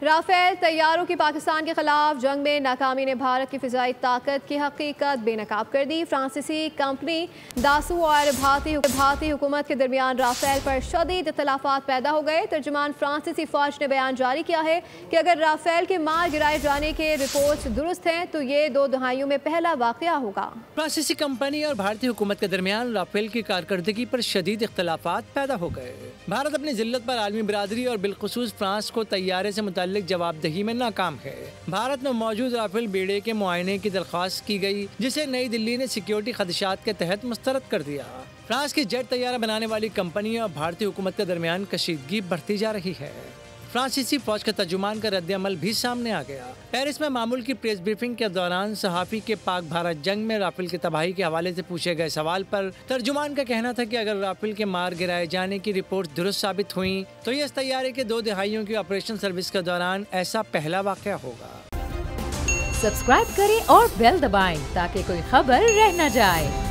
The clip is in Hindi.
राफेल तैयारों की पाकिस्तान के खिलाफ जंग में नाकामी ने भारत की फिजाई ताकत की हकीकत बेनकाब कर दी। फ्रांसीसी कंपनी दासू और भारतीय हुकूमत के दरमियान राफेल पर शदीद इख्तलाफात पैदा हो गए। तर्जुमान फ्रांसीसी फौज ने बयान जारी किया है कि अगर राफेल के मार गिराए जाने के रिपोर्ट्स दुरुस्त हैं तो ये 2 दहाइयों में पहला वाकया होगा। फ्रांसीसी कंपनी और भारतीय हुकूमत के दरमियान राफेल की कारकर्दगी पर शदीद इख्तलाफात पैदा हो गए। भारत अपनी जिल्लत पर आलमी बिरादरी और बिलखुसूस फ्रांस को तैयारे से मुताल्लिक जवाबदेही में नाकाम है। भारत में मौजूद राफेल बेड़े के मुआयने की दरख्वास्त की गई, जिसे नई दिल्ली ने सिक्योरिटी खदशात के तहत मुस्तरद कर दिया। फ्रांस की जेट तैयारा बनाने वाली कंपनी और भारतीय हुकूमत के दरमियान कशीदगी बढ़ती जा रही है। फ्रांसीसी फौज के तर्जुमान का रद्द-ए-अमल भी सामने आ गया। पेरिस में मामूल की प्रेस ब्रीफिंग के दौरान सहाफ़ी के पाक भारत जंग में राफेल की तबाही के हवाले से पूछे गए सवाल पर तर्जुमान का कहना था कि अगर राफेल के मार गिराए जाने की रिपोर्ट दुरुस्त साबित हुई तो ये इस तैयारे के 2 दहाइयों की ऑपरेशन सर्विस के दौरान ऐसा पहला वाक़या होगा। सब्सक्राइब करें और बेल दबाएं ताकि कोई खबर रह न जाए।